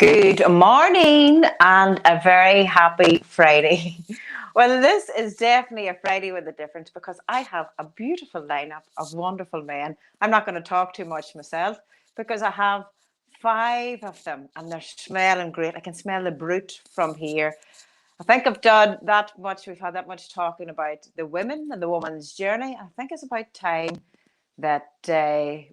Good morning and a very happy Friday. Well, this is definitely a Friday with a difference because I have a beautiful lineup of wonderful men. I'm not going to talk too much myself because I have five of them and they're smelling great. I can smell the brute from here. I think I've done that much. We've had that much talking about the women and the woman's journey. I think it's about time that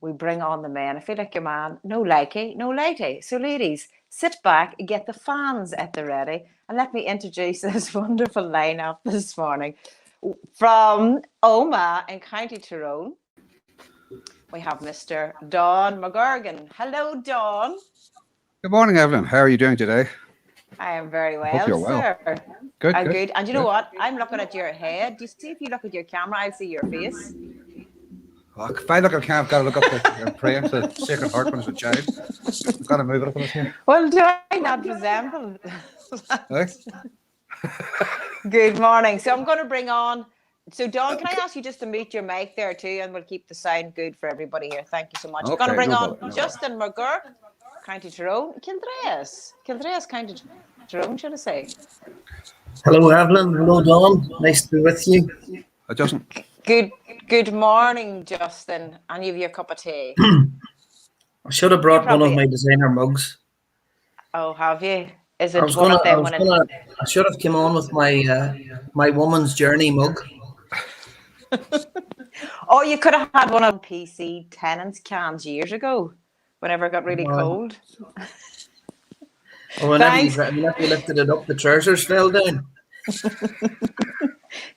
we bring on the men. I feel like your man, no likey, no lady. So, ladies, sit back, get the fans at the ready, and let me introduce this wonderful lineup this morning. From Oma in County Tyrone, we have Mr. Don McGurgan. Hello, Don. Good morning, Evelyn. How are you doing today? I am very I hope well, you're well. sir. Good, I'm good. good. And you know what? I'm looking at your head. Do you see if you look at your camera, I'll see your face. Oh, if I look at camp, I've got to look up and pray into the Sacred Heart when I was a child. I've got to move it up in it here. Well, do I not resemble Hey? Good morning. So I'm going to bring on. So Don, can I ask you just to mute your mic there too, and we'll keep the sound good for everybody here. Thank you so much. I'm going to bring on Justin McGurk, County Tyrone, Kildreas, County Tyrone, should I say? Hello, Evelyn. Hello, Don. Nice to be with you. Justin. Good morning, Justin. And you have your cup of tea. I should have brought one of my designer mugs. Oh, have you? Is it I should have come on with my woman's journey mug. Oh, you could have had one of PC Tenants cans years ago, whenever it got really cold. Or whenever you lifted it up, the trousers fell down.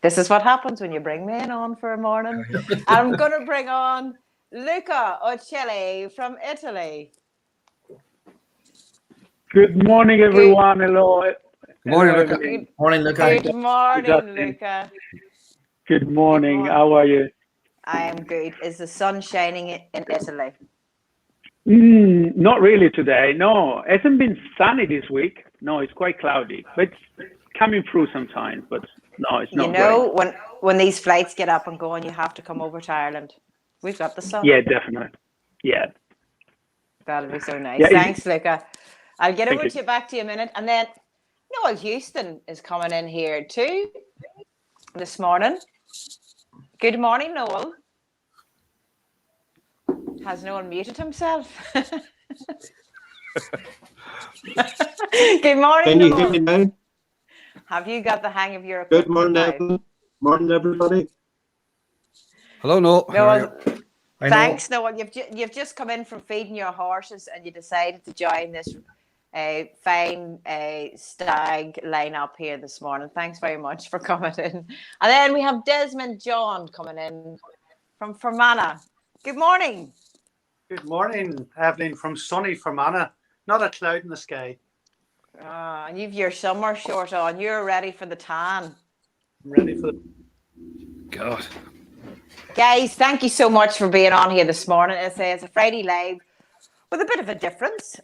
This is what happens when you bring men on for a morning. I'm going to bring on Luca Ocelli from Italy. Good morning, everyone. Hello. Good morning, Luca. Good morning, Luca. Good morning, Luca. Good morning. How are you? I am good. Is the sun shining in Italy? Not really today. No, it hasn't been sunny this week. No, it's quite cloudy, but it's coming through sometimes. But no, it's not. You know, when these flights get up and going, you have to come over to Ireland. We've got the sun. Yeah, definitely. Yeah. That'll be so nice. Yeah, Thanks, Luca. I'll get over to you back to you a minute. And then Noel Houston is coming in here too this morning. Good morning, Noel. Has Noel muted himself? Good morning, Can you Noel. hear me now? Have you got the hang of your Good morning, Evelyn. Morning, everybody. Hello, Noel. Noel, thanks, Noel. You've just come in from feeding your horses and you decided to join this fine stag lineup here this morning. Thanks very much for coming in. And then we have Desmond John coming in from Fermanagh. Good morning. Good morning, Evelyn, from sunny Fermanagh. Not a cloud in the sky. And you've your summer short on. You're ready for the tan. I'm ready for the... God. Guys, thank you so much for being on here this morning. It's a Friday live with a bit of a difference.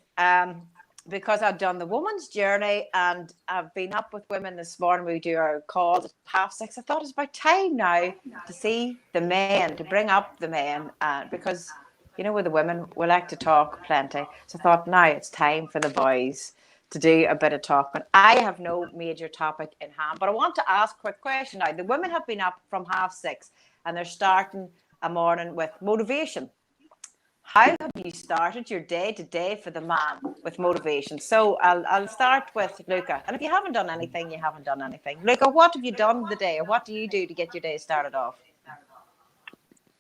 Because I've done the woman's journey and I've been up with women this morning. We do our calls at 6:30. I thought it's about time now to see the men, to bring up the men, because, you know, with the women, we like to talk plenty. So I thought now it's time for the boys to do a bit of talking. I have no major topic in hand, but I want to ask a quick question now. The women have been up from 6:30 and they're starting a morning with motivation. How have you started your day today for the man with motivation? So I'll start with Luca. And if you haven't done anything, you haven't done anything. Luca, what have you done today, or what do you do to get your day started off?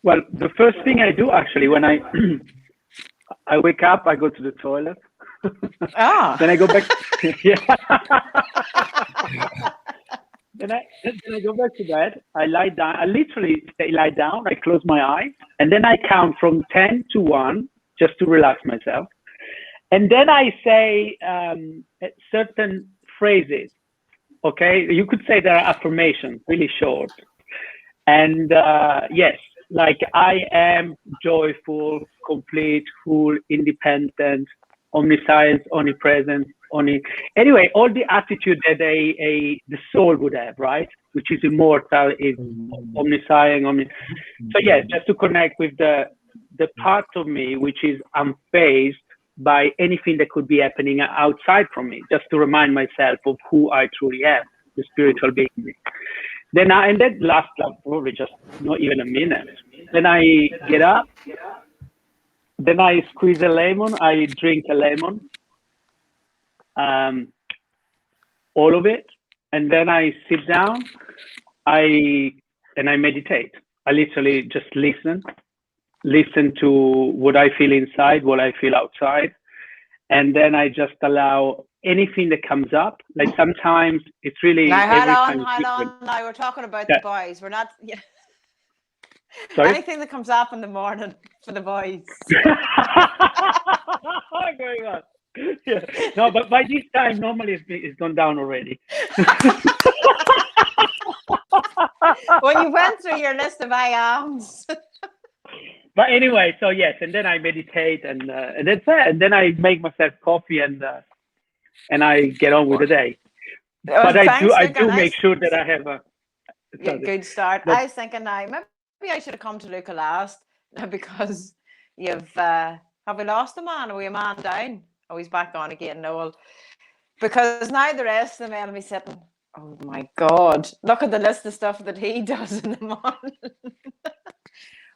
Well, the first thing I do actually when I wake up, I go to the toilet. Then I go back. Then I go back to bed. I lie down. I literally lie down. I close my eyes, and then I count from 10 to 1 just to relax myself. And then I say certain phrases. Okay, you could say they're affirmations, really short. And yes, like I am joyful, complete, full, independent, omniscience, omnipresent, anyway, all the attitude that the soul would have, right? Which is immortal, is omniscient, So yeah, just to connect with the part of me which is unfazed by anything that could be happening outside from me, just to remind myself of who I truly am, the spiritual being. And that lasts probably just not even a minute. Then I get up, then I squeeze a lemon, I drink a lemon, all of it, and then I sit down, and I meditate. I literally just listen to what I feel inside, what I feel outside, and then I just allow anything that comes up. Like sometimes it's really Now, hold time on. Now we're talking about the boys. We're not. Yeah. Sorry? Anything that comes up in the morning for the boys. What's going on? Yeah. No, but by this time, normally it's gone down already. When you went through your list of I ams. But anyway, so yes, and then I meditate, and that's it. And then I make myself coffee, and I get on with the day. But I do make sure that I have a good start. I was thinking now, maybe I should have come to Luca last because you've have we lost a man? Are we a man down? Oh, he's back on again, Noel. Because now the rest of the men will be sitting, oh my God, look at the list of stuff that he does in the morning.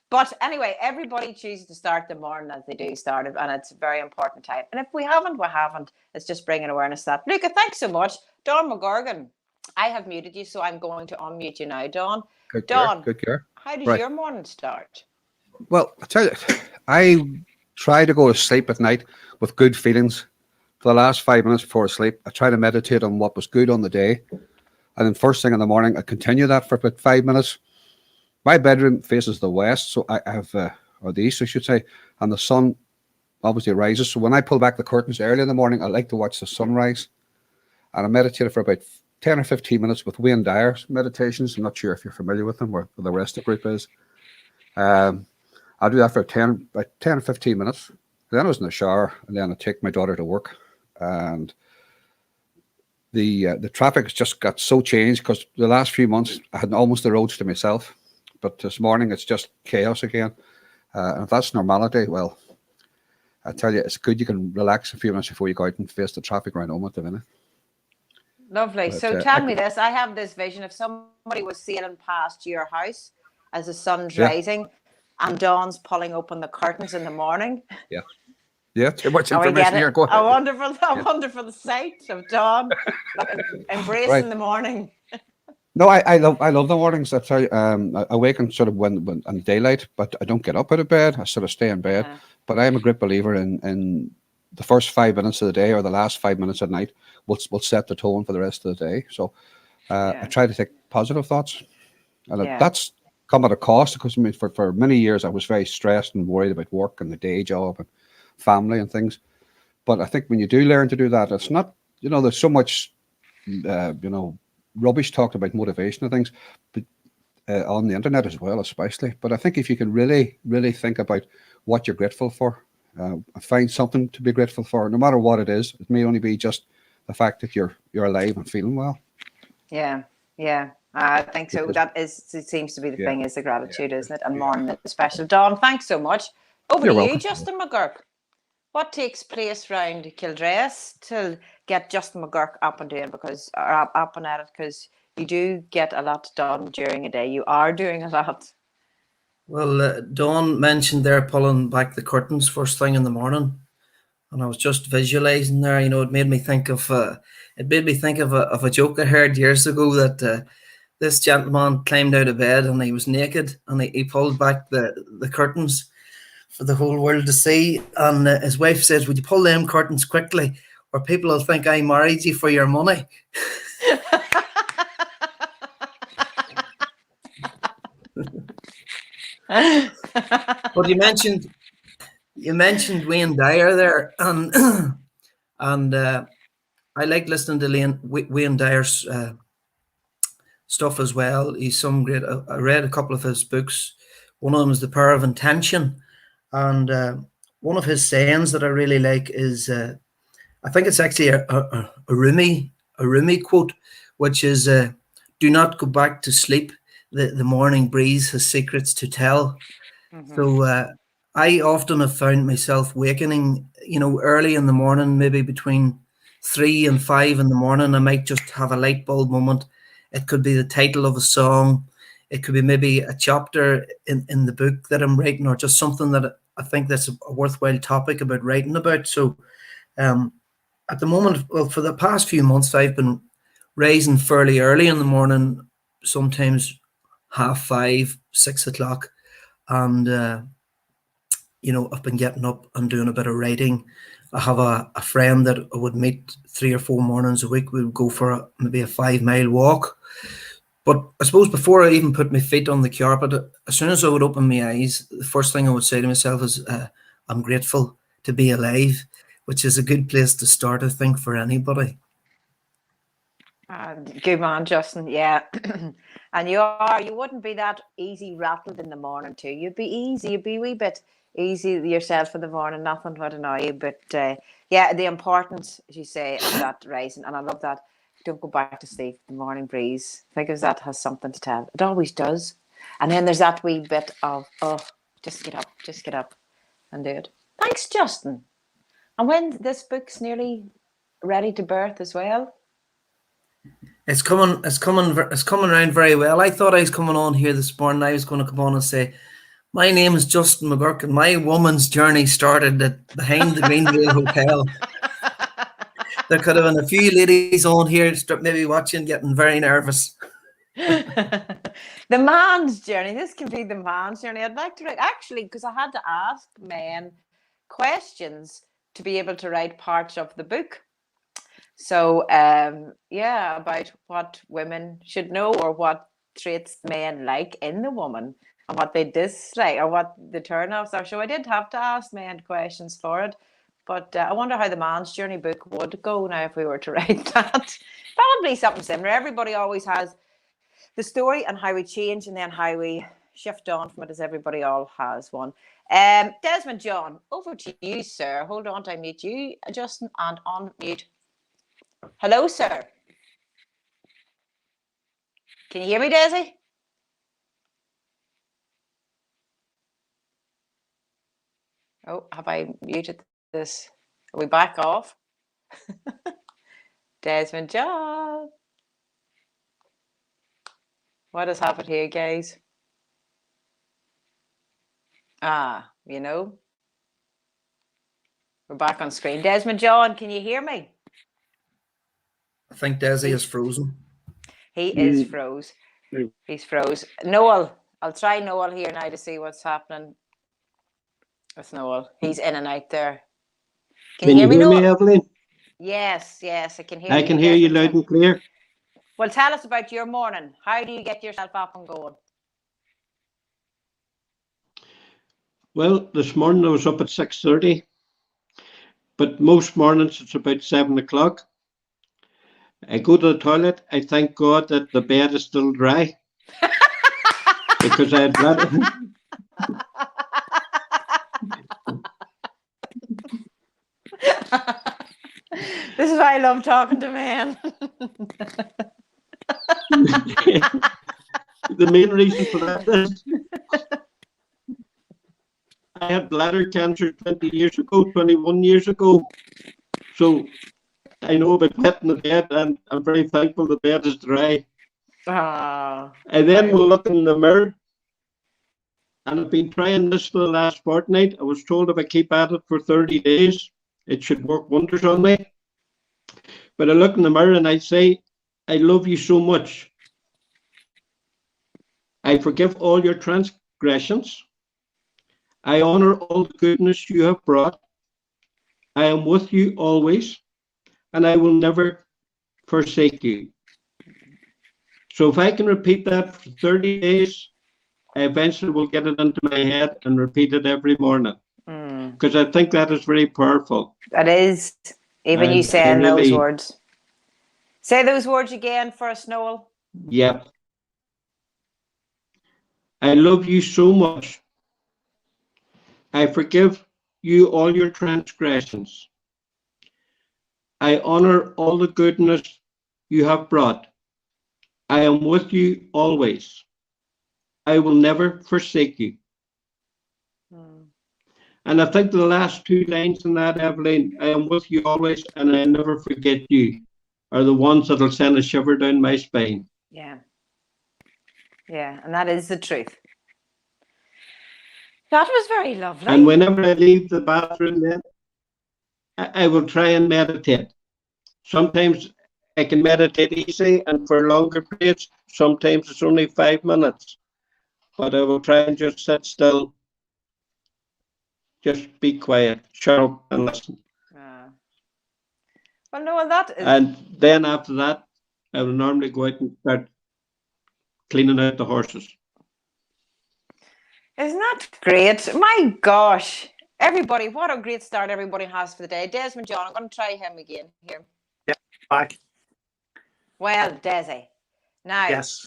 But anyway, everybody chooses to start the morning as they do start it, and it's a very important time. And if we haven't, we haven't. It's just bringing awareness to that. Luca, thanks so much. Dawn McGurgan, I have muted you, so I'm going to unmute you now, Dawn. Good Dawn, care. How does your morning start? Well, I tell you, I try to go to sleep at night with good feelings. For the last 5 minutes before sleep, I try to meditate on what was good on the day. And then first thing in the morning, I continue that for about 5 minutes. My bedroom faces the west, so I have, or the east, I should say, and the sun obviously rises. So when I pull back the curtains early in the morning, I like to watch the sunrise. And I meditated for about 10 or 15 minutes with Wayne Dyer's meditations. I'm not sure if you're familiar with them or the rest of the group is. I'll do that for about 10 or 15 minutes. Then I was in the shower, and then I take my daughter to work. And the traffic has just got so changed because the last few months I had almost the roads to myself. But this morning it's just chaos again. And if that's normality, well, I tell you, it's good you can relax a few minutes before you go out and face the traffic around home at the minute. Lovely. But, so tell me this. I have this vision. If somebody was sailing past your house as the sun's rising and Dawn's pulling open the curtains in the morning. Yeah, too much information here. Go ahead. A wonderful sight of Dawn embracing the morning. No, I love the mornings. I tell you, I awaken sort of when in daylight, but I don't get up out of bed. I sort of stay in bed. But I am a great believer in the first 5 minutes of the day or the last 5 minutes at night will set the tone for the rest of the day. So I try to take positive thoughts, and that's come at a cost because I mean, for many years I was very stressed and worried about work and the day job and family and things. But I think when you do learn to do that, it's not, there's so much, rubbish talked about motivation and things, but on the internet as well, especially. But I think if you can really, really think about what you're grateful for, find something to be grateful for, no matter what it is. It may only be just the fact that you're alive and feeling well. Yeah. I think so. It seems to be the thing, is the gratitude, isn't it? And morning special. Dawn, thanks so much. Over to you, Justin McGurk. What takes place round Kildress to get Justin McGurk up and doing up and at it? Because you do get a lot done during a day. You are doing a lot. Well, Dawn mentioned there pulling back the curtains first thing in the morning, and I was just visualizing there. It made me think of a joke I heard years ago that this gentleman climbed out of bed and he was naked and he pulled back the curtains for the whole world to see, and his wife says, "Would you pull them curtains quickly, or people will think I married you for your money?" But you mentioned Wayne Dyer there, and I like listening to Wayne Dyer's stuff as well. He's some great. I read a couple of his books. One of them is The Power of Intention. And one of his sayings that I really like is, I think it's actually a Rumi quote, which is, "Do not go back to sleep. The morning breeze has secrets to tell." Mm-hmm. So I often have found myself wakening, early in the morning, maybe between 3 and 5 in the morning. I might just have a light bulb moment. It could be the title of a song. It could be maybe a chapter in the book that I'm writing, or just something that I think that's a worthwhile topic about writing about. So at the moment, well, for the past few months, I've been rising fairly early in the morning, sometimes 5:30, 6 o'clock. And, I've been getting up and doing a bit of writing. I have a friend that I would meet 3 or 4 mornings a week. We would go for maybe a 5 mile walk. But I suppose before I even put my feet on the carpet, as soon as I would open my eyes, the first thing I would say to myself is, I'm grateful to be alive, which is a good place to start, I think, for anybody. Good man, Justin. Yeah. And you wouldn't be that easy rattled in the morning too. You'd be a wee bit easy yourself in the morning, nothing would annoy you. But yeah, the importance, as you say, of that rising, and I love that. Don't go back to sleep. The morning breeze. I think of that has something to tell. It always does. And then there's that wee bit of, just get up and do it. Thanks, Justin. And when this book's nearly ready to birth as well. It's coming around very well. I thought I was coming on here this morning. I was going to come on and say, my name is Justin McGurk, and my woman's journey started behind the Greenville Hotel. There could have been a few ladies on here maybe watching, getting very nervous. The man's journey. This can be the man's journey. I'd like to write, actually, because I had to ask men questions to be able to write parts of the book. So, yeah, about what women should know, or what traits men like in the woman, and what they dislike, or what the turn-offs are. So I did have to ask men questions for it. But I wonder how the man's journey book would go now if we were to write that. Probably something similar. Everybody always has the story and how we change, and then how we shift on from it, as everybody all has one. Desmond John, over to you, sir. Hold on to mute you, Justin, and unmute. Hello, sir. Can you hear me, Desi? Oh, have I muted this? Are we back off? Desmond John. What has happened here, guys? We're back on screen. Desmond John, can you hear me? I think Desi is frozen. He is froze. He's froze. Noel, I'll try Noel here now to see what's happening with Noel. He's in and out there. Can you hear me, Noel? Evelyn? Yes, I can hear you. I can hear you loud and clear. Well, tell us about your morning. How do you get yourself up and going? Well, this morning I was up at 6:30, but most mornings it's about 7 o'clock. I go to the toilet. I thank God that the bed is still dry, because I had bladder. This is why I love talking to men. The main reason for that is I had bladder cancer 21 years ago. So I know about wetting the bed, and I'm very thankful the bed is dry. I then will look in the mirror, and I've been trying this for the last fortnight. I was told if I keep at it for 30 days, it should work wonders on me. But I look in the mirror and I say, I love you so much. I forgive all your transgressions. I honor all the goodness you have brought. I am with you always, and I will never forsake you. So if I can repeat that for 30 days, I eventually will get it into my head and repeat it every morning. Because I think that is very powerful. That is. Even And you saying really, those words. Say those words again for us, Noel. Yep. I love you so much. I forgive you all your transgressions. I honor all the goodness you have brought. I am with you always. I will never forsake you. And I think the last two lines in that, Evelyn, I am with you always and I never forget you, are the ones that'll send a shiver down my spine. Yeah. Yeah, and that is the truth. That was very lovely. And whenever I leave the bathroom then, I will try and meditate. Sometimes I can meditate easy and for longer periods. Sometimes it's only 5 minutes. But I will try and just sit still, just be quiet, shut up and listen. Well, no, that is... And then after that, I will normally go out and start cleaning out the horses. Isn't that great? My gosh. Everybody, what a great start everybody has for the day. Desmond John, I'm going to try him again here. Yeah, back. Well, Desi, now, Yes.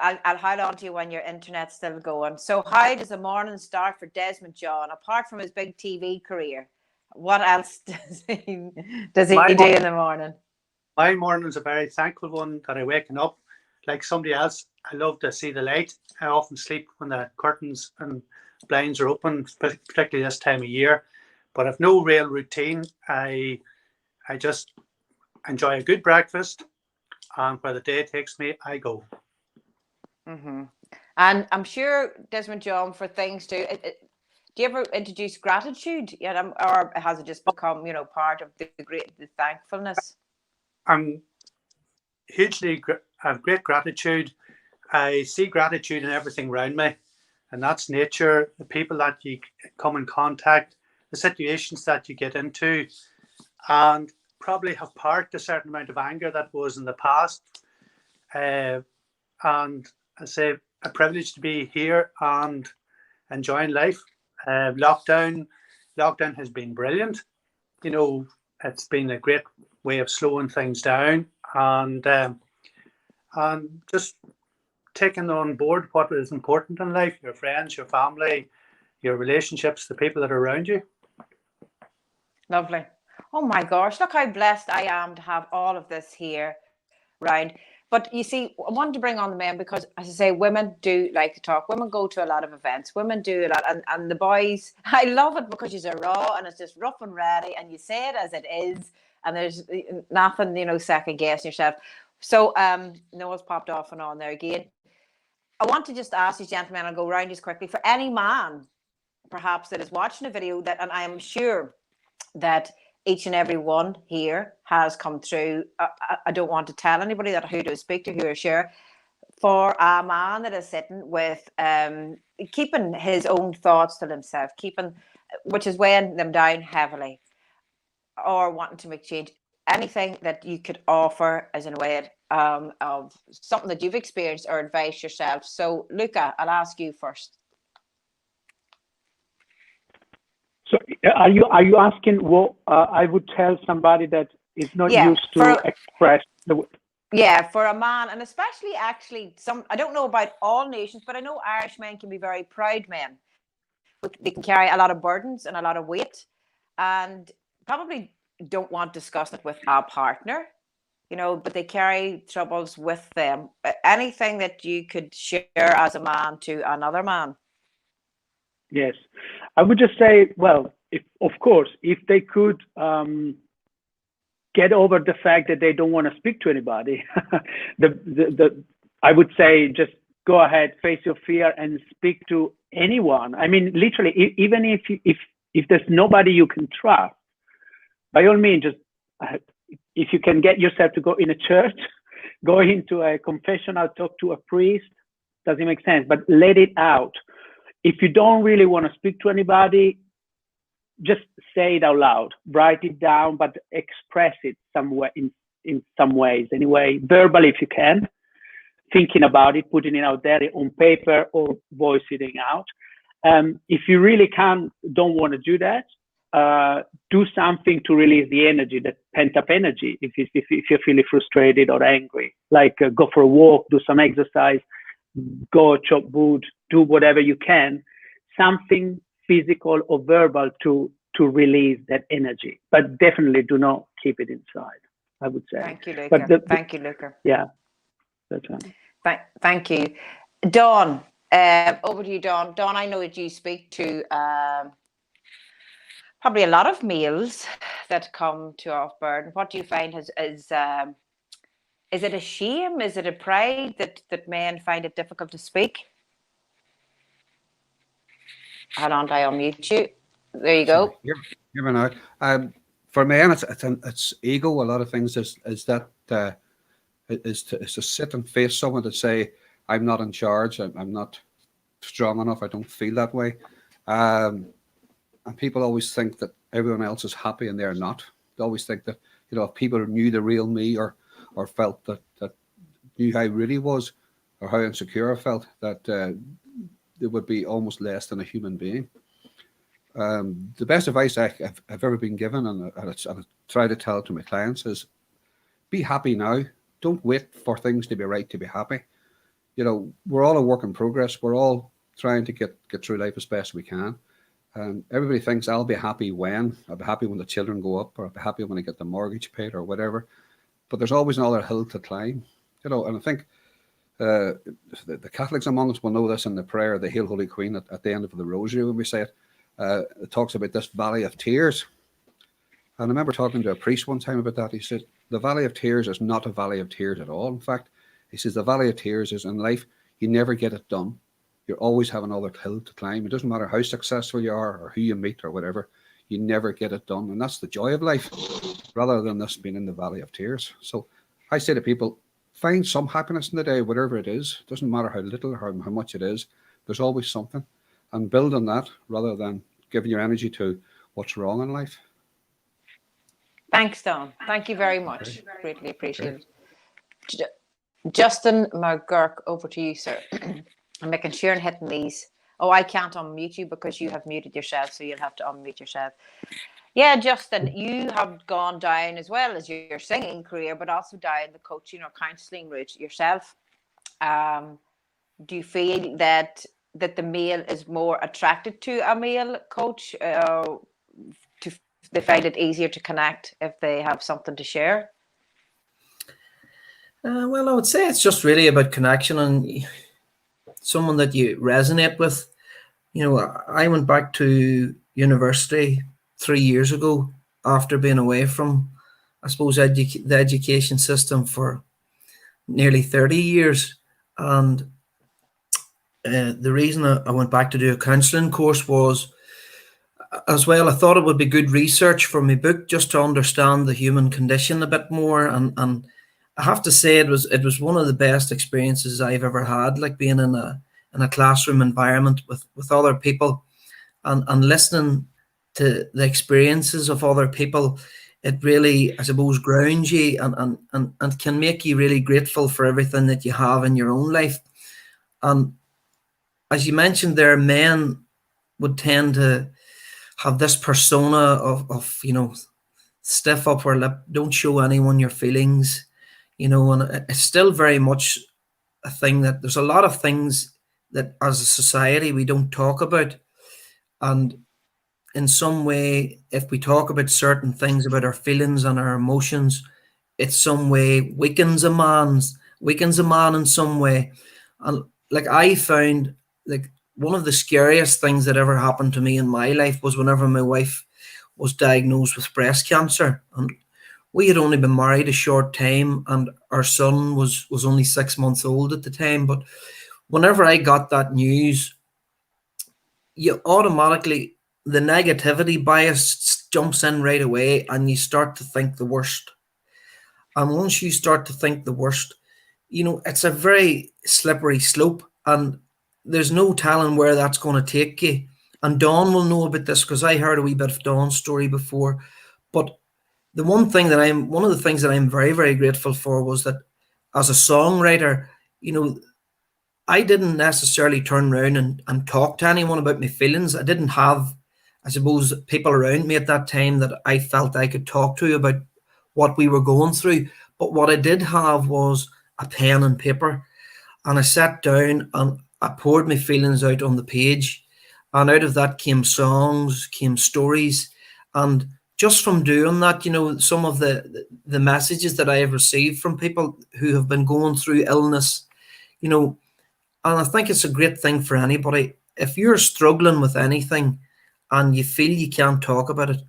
I'll hold on to you when your internet's still going. So how does the morning start for Desmond John, apart from his big TV career? What else does he do in the morning? My morning's a very thankful one that I waken up. Like somebody else, I love to see the light. I often sleep when the curtains and blinds are open, particularly this time of year. But I've no real routine. I just enjoy a good breakfast, and where the day takes me, I go. Mm-hmm. And I'm sure, Desmond John, for things do you ever introduce gratitude? Yeah, or has it just become, part of the thankfulness? I'm hugely, I have great gratitude. I see gratitude in everything around me, and that's nature, the people that you come in contact, the situations that you get into, and probably have parked a certain amount of anger that was in the past. And I say a privilege to be here and enjoying life. Lockdown has been brilliant. It's been a great way of slowing things down and just taking on board what is important in life: your friends, your family, your relationships, the people that are around you. Lovely. Oh my gosh, look how blessed I am to have all of this here round. But you see, I wanted to bring on the men because, as I say, women do like to talk. Women go to a lot of events. Women do a lot. And the boys, I love it because you're raw and it's just rough and ready and you say it as it is. And there's nothing, second guessing yourself. So Noel's popped off and on there again. I want to just ask you, gentlemen, I'll go around just quickly. For any man, perhaps, that is watching a video that, and I am sure that each and every one here has come through. I don't want to tell anybody that who to speak to, who to share. For a man that is sitting with keeping his own thoughts to himself, which is weighing them down heavily, or wanting to make change, anything that you could offer as in a way of something that you've experienced or advice yourself. So, Luca, I'll ask you first. So are you asking what I would tell somebody that is not used to express the... Yeah, for a man, and especially actually I don't know about all nations, but I know Irish men can be very proud men. They can carry a lot of burdens and a lot of weight and probably don't want to discuss it with a partner, but they carry troubles with them. Anything that you could share as a man to another man? Yes, I would just say, well, if they could get over the fact that they don't want to speak to anybody, I would say just go ahead, face your fear, and speak to anyone. I mean, literally, even if there's nobody you can trust, by all means, just if you can get yourself to go in a church, go into a confessional, talk to a priest. Doesn't make sense, but let it out. If you don't really want to speak to anybody, just say it out loud, write it down, but express it somewhere in some ways. Anyway, verbally if you can, thinking about it, putting it out there on paper or voicing it out. If you really don't want to do that, do something to release the energy, the pent-up energy. If you're feeling frustrated or angry, like go for a walk, do some exercise, go chop wood, do whatever you can, something physical or verbal to release that energy, but definitely do not keep it inside, I would say. Thank you, Luca. Thank you, Luca. Yeah, that's right. Thank you. Dawn, over to you, Dawn. Dawn, I know that you speak to probably a lot of males that come to Off Burden. What do you find is it a shame? Is it a pride that men find it difficult to speak? Hold on, I unmute you. There you go. Hear me now. For men, it's ego. A lot of things is to sit and face someone to say, I'm not in charge. I'm not strong enough. I don't feel that way. And people always think that everyone else is happy and they're not. They always think that, you know, if people knew the real me or felt that knew how I really was or how insecure I felt, that they would be almost less than a human being. The best advice I've ever been given, and I try to tell it to my clients, is be happy now. Don't wait for things to be right to be happy. You know, we're all a work in progress. We're all trying to get through life as best we can. And everybody thinks I'll be happy when. I'll be happy when the children go up, or I'll be happy when I get the mortgage paid or whatever. But there's always another hill to climb. You know, and I think the Catholics among us will know this in the prayer of the Hail Holy Queen at the end of the Rosary when we say it. It talks about this valley of tears. And I remember talking to a priest one time about that. He said, the valley of tears is not a valley of tears at all. In fact, he says the valley of tears is in life, you never get it done. You always have another hill to climb. It doesn't matter how successful you are or who you meet or whatever, you never get it done. And that's the joy of life, rather than this being in the valley of tears. So I say to people, find some happiness in the day, whatever it is. It doesn't matter how little or how much it is. There's always something. And build on that rather than giving your energy to what's wrong in life. Thanks, Don. Thank you very much. Greatly appreciated. Justin McGurk, over to you, sir. I'm making sure and hitting these. Oh, I can't unmute you because you have muted yourself, so you'll have to unmute yourself. Yeah, Justin, you have gone down as well as your singing career, but also down the coaching or counselling route yourself. Do you feel that the male is more attracted to a male coach? They find it easier to connect if they have something to share? Well, I would say it's just really about connection and someone that you resonate with. You know, I went back to university 3 years ago after being away from, I suppose, the education system for nearly 30 years. And the reason I went back to do a counselling course was, as well, I thought it would be good research for my book just to understand the human condition a bit more. And I have to say it was one of the best experiences I've ever had, like being in a classroom environment with other people and listening to the experiences of other people. It really, I suppose, grounds you and can make you really grateful for everything that you have in your own life. And as you mentioned there, men would tend to have this persona of you know, stiff upper lip, don't show anyone your feelings, you know, and it's still very much a thing that there's a lot of things that as a society we don't talk about. And in some way, if we talk about certain things about our feelings and our emotions, it some way weakens a man in some way. And like I found, like, one of the scariest things that ever happened to me in my life was whenever my wife was diagnosed with breast cancer. And we had only been married a short time and our son was only 6 months old at the time. But whenever I got that news, you automatically, the negativity bias jumps in right away and you start to think the worst. And once you start to think the worst, you know, it's a very slippery slope and there's no telling where that's going to take you. And Dawn will know about this because I heard a wee bit of Dawn's story before. But one of the things that I'm very, very grateful for was that as a songwriter, you know, I didn't necessarily turn around and talk to anyone about my feelings. I didn't have, I suppose, people around me at that time that I felt I could talk to about what we were going through. But what I did have was a pen and paper. And I sat down and I poured my feelings out on the page, and out of that came songs, came stories. And just from doing that, you know, some of the messages that I have received from people who have been going through illness, you know, and I think it's a great thing for anybody. If you're struggling with anything and you feel you can't talk about it,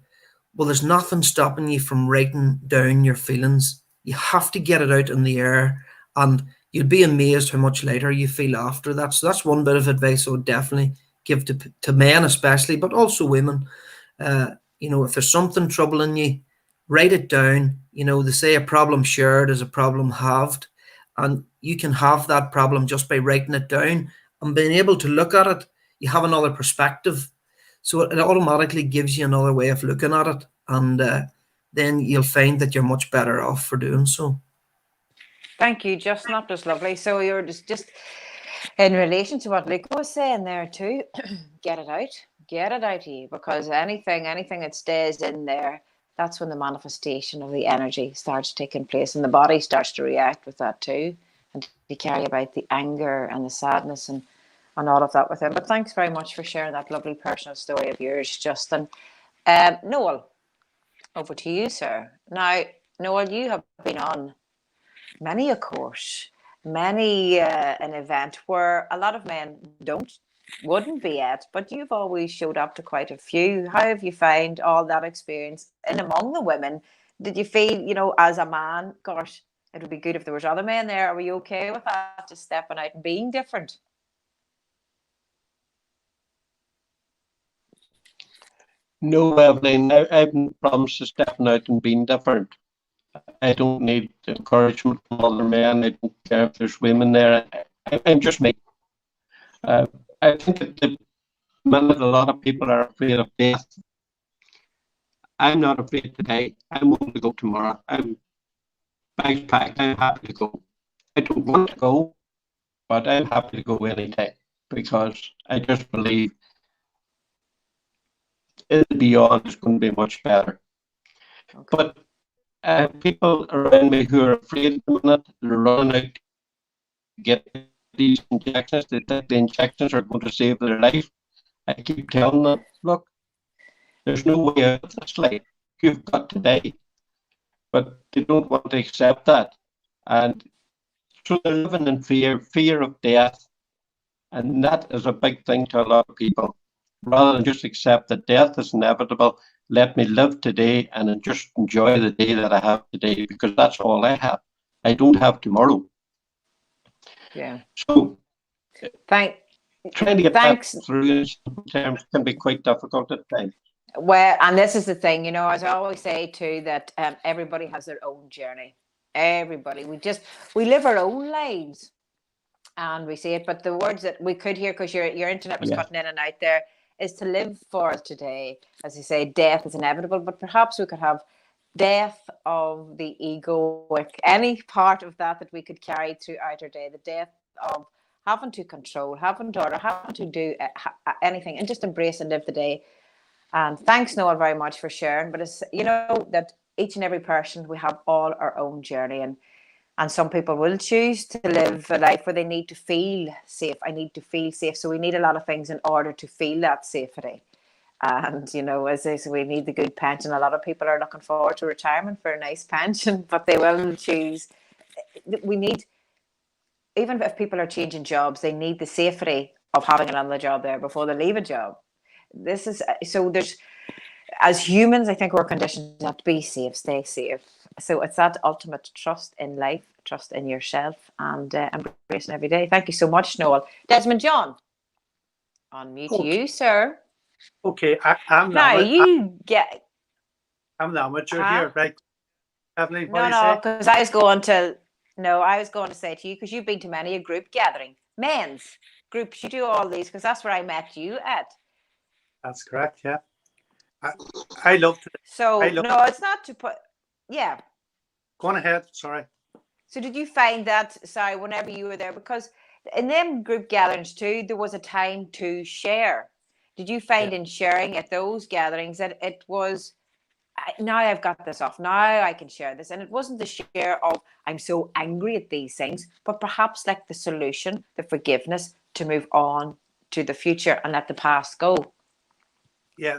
well, there's nothing stopping you from writing down your feelings. You have to get it out in the air, and you'll be amazed how much lighter you feel after that. So that's one bit of advice I would definitely give to men especially, but also women. If there's something troubling you, write it down. They say a problem shared is a problem halved, and you can have that problem just by writing it down and being able to look at it. You have another perspective, so it automatically gives you another way of looking at it, and then you'll find that you're much better off for doing so. Thank you, Justin. That was lovely. So you're just in relation to what Luke was saying there too, get it out of you, because anything that stays in there, that's when the manifestation of the energy starts taking place, and the body starts to react with that too, and you carry about the anger and the sadness and all of that with him. But thanks very much for sharing that lovely personal story of yours, Justin. Noel, over to you, sir. Now, Noel, you have been on many a course, many an event where a lot of men wouldn't be at, but you've always showed up to quite a few. How have you found all that experience? And among the women, did you feel, as a man, gosh, it would be good if there was other men there? Are you okay with that, just stepping out and being different? No, Evelyn, I've no problems with stepping out and being different. I don't need encouragement from other men. I don't care if there's women there. I'm just me. I think at the minute a lot of people are afraid of death. I'm not afraid today. I'm willing to go tomorrow. I'm bags packed. I'm happy to go. I don't want to go, but I'm happy to go anytime, because I just believe in the beyond is going to be much better. Okay. But people around me who are afraid at the minute, they're running out to get these injections. They think the injections are going to save their life. I keep telling them, look, there's no way out of this life. You've got today. But they don't want to accept that. And so they're living in fear of death. And that is a big thing to a lot of people. Rather than just accept that death is inevitable, let me live today and just enjoy the day that I have today, because that's all I have. I don't have tomorrow. Yeah. So trying to get that through in terms can be quite difficult at times. Well, and this is the thing, as I always say too, that everybody has their own journey. Everybody. We live our own lives and we see it. But the words that we could hear, because your internet was cutting in and out there, is to live for today. As you say, death is inevitable, but perhaps we could have death of the egoic, any part of that we could carry throughout our day, the death of having to control, having to order, having to do anything, and just embrace and live the day. And thanks, Noel, very much for sharing. But it's, that each and every person, we have all our own journey, and some people will choose to live a life where they need to feel safe. I need to feel safe. So we need a lot of things in order to feel that safety. And, as they say, we need the good pension. A lot of people are looking forward to retirement for a nice pension, but they will choose. We need, even if people are changing jobs, they need the safety of having another job there before they leave a job. As humans, I think we're conditioned to be safe, stay safe. So it's that ultimate trust in life, trust in yourself, and embracing every day. Thank you so much, Noel. Desmond John, unmute you, sir. Okay, I'm now. I'm the amateur here, right? Evelyn, no, because I was going to say to you, because you've been to many a group gathering, men's groups. You do all these because that's where I met you at. That's correct. Yeah, I love to. So no, it's not to put. Yeah. Go on ahead. Sorry. So did you find that, whenever you were there, because in them group gatherings too, there was a time to share. Did you find in sharing at those gatherings that it was, now I've got this off, now I can share this? And it wasn't the share of, I'm so angry at these things, but perhaps like the solution, the forgiveness to move on to the future and let the past go. Yeah,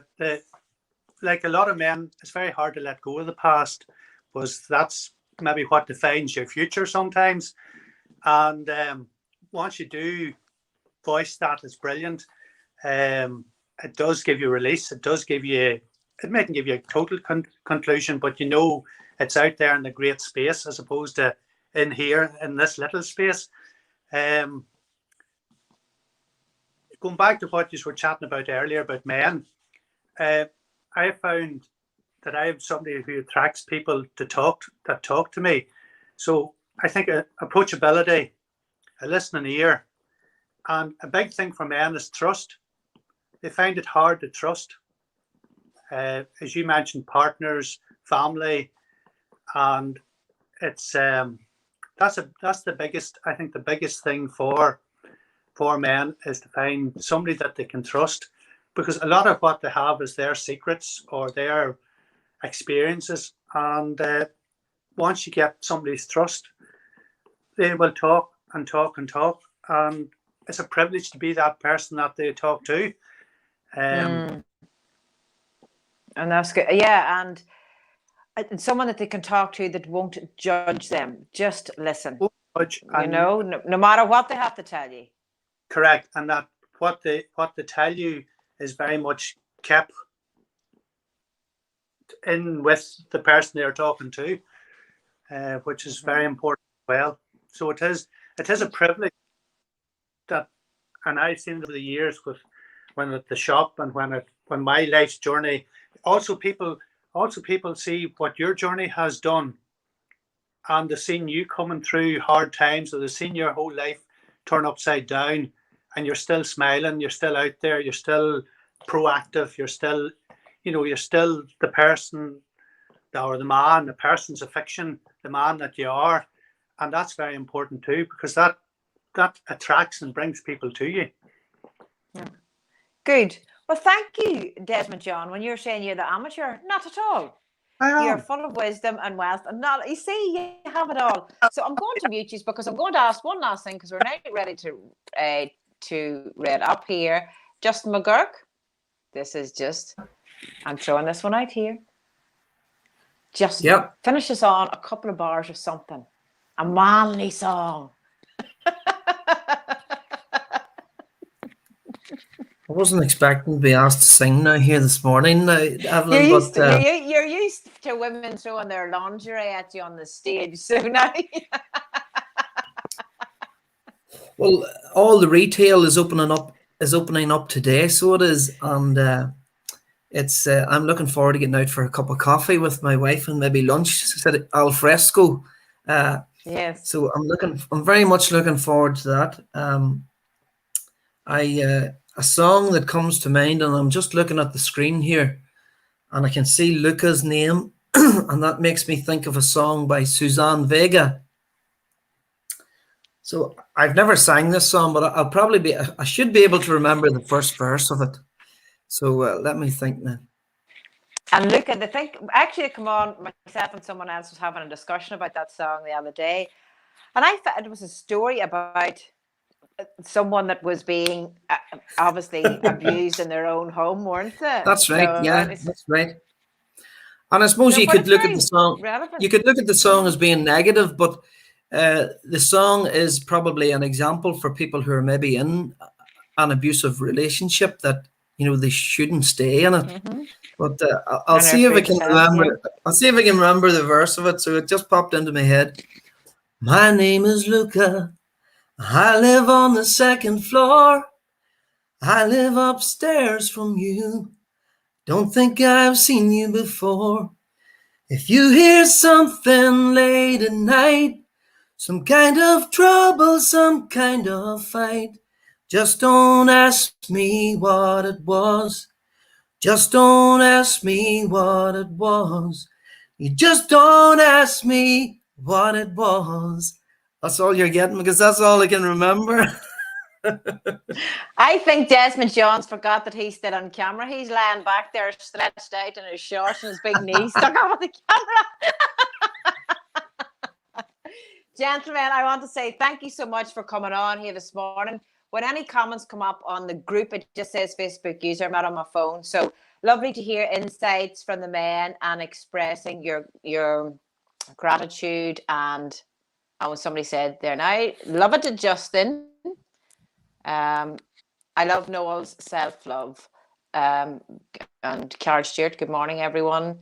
like a lot of men, it's very hard to let go of the past, because that's maybe what defines your future sometimes. And once you do voice that, it's brilliant. it does give you release. It does give you, it mightn't give you a total conclusion, but you know it's out there in the great space as opposed to in here in this little space. Going back to what you were chatting about earlier about men, I found that I am somebody who attracts people to talk to me. So I think approachability, a listening ear, and a big thing for men is trust. They find it hard to trust. As you mentioned, partners, family, and it's that's the biggest. I think the biggest thing for men is to find somebody that they can trust, because a lot of what they have is their secrets or their experiences, and once you get somebody's trust, they will talk and talk and talk, and it's a privilege to be that person that they talk to. And that's good. Yeah, and someone that they can talk to that won't judge them. Just listen. You know, no matter what they have to tell you. Correct, and that what they tell you is very much kept in with the person they're talking to, which is very important as well. So it is a privilege that, and I've seen over the years with when at the shop and when my life's journey. Also people see what your journey has done, and they've seen you coming through hard times, or they've seen your whole life turn upside down, and you're still smiling, you're still out there, you're still proactive, you're still the person or the man. The person's a fiction, the man that you are, and that's very important too, because that attracts and brings people to you. Yeah. Good. Well, thank you, Desmond John. When you're saying you're the amateur, not at all. You're full of wisdom and wealth, and not. You see, you have it all. So I'm going to mute you because I'm going to ask one last thing, because we're now ready to read up here. Justin McGurk, this is just. I'm throwing this one out here. Just finish us on a couple of bars of something. A manly song. I wasn't expecting to be asked to sing now here this morning, Evelyn. You're used to women throwing their lingerie at you on the stage, so now. Well, all the retail is opening up today, so it is, and it's. I'm looking forward to getting out for a cup of coffee with my wife and maybe lunch. Said al fresco. Yes. So I'm very much looking forward to that. A song that comes to mind, and I'm just looking at the screen here, and I can see Luca's name, and that makes me think of a song by Suzanne Vega. So I've never sang this song, but I should be able to remember the first verse of it. So let me think now. And Luca, actually, come on, myself and someone else was having a discussion about that song the other day, and I thought it was a story about someone that was being obviously abused in their own home, weren't they? That's right. So, that's right. And I suppose you could look at the song. Relevant. You could look at the song as being negative, but the song is probably an example for people who are maybe in an abusive relationship that they shouldn't stay in it. Mm-hmm. But I'll see if I can remember. Yeah. I'll see if I can remember the verse of it. So it just popped into my head. My name is Luca. I live on the second floor. I live upstairs from you. Don't think I've seen you before. If you hear something late at night, some kind of trouble, some kind of fight, just don't ask me what it was. Just don't ask me what it was. You just don't ask me what it was. That's all you're getting, because that's all I can remember. I think Desmond Johns forgot that he's still on camera. He's lying back there stretched out in his shorts and his big knees stuck out with the camera. Gentlemen, I want to say thank you so much for coming on here this morning. When any comments come up on the group, it just says Facebook user. I'm not on my phone. So lovely to hear insights from the men and expressing your gratitude. And when somebody said there, now love it to Justin. I love Noel's self-love. and Carol Stewart. Good morning, everyone.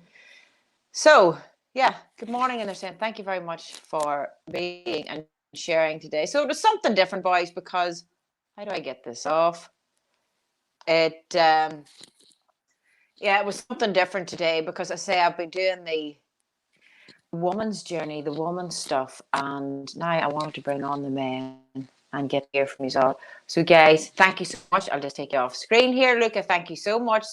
So, yeah, good morning, and they're saying thank you very much for being and sharing today. So it was something different, boys, because how do I get this off? It was something different today because I say I've been doing the woman's journey, the woman's stuff, and now I wanted to bring on the men and get to hear from you all. So, guys, thank you so much. I'll just take you off screen here, Luca. Thank you so much.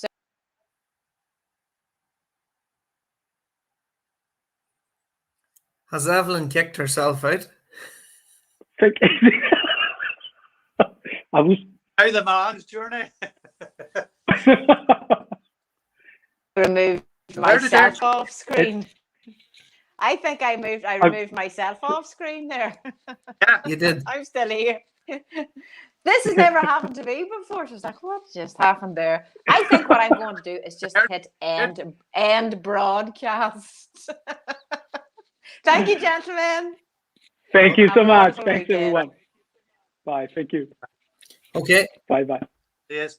Has Evelyn kicked herself out? I was. How the man's journey. Remove myself off screen. I think I removed myself off screen there. Yeah, You did. I'm still here. This has never happened to me before. So it's like, what just happened there? I think what I'm going to do is just hit end broadcast. Thank you, gentlemen. Thank you so Have a much. wonderful Thanks, weekend. everyone. Bye. Thank you. Okay. Bye. yes.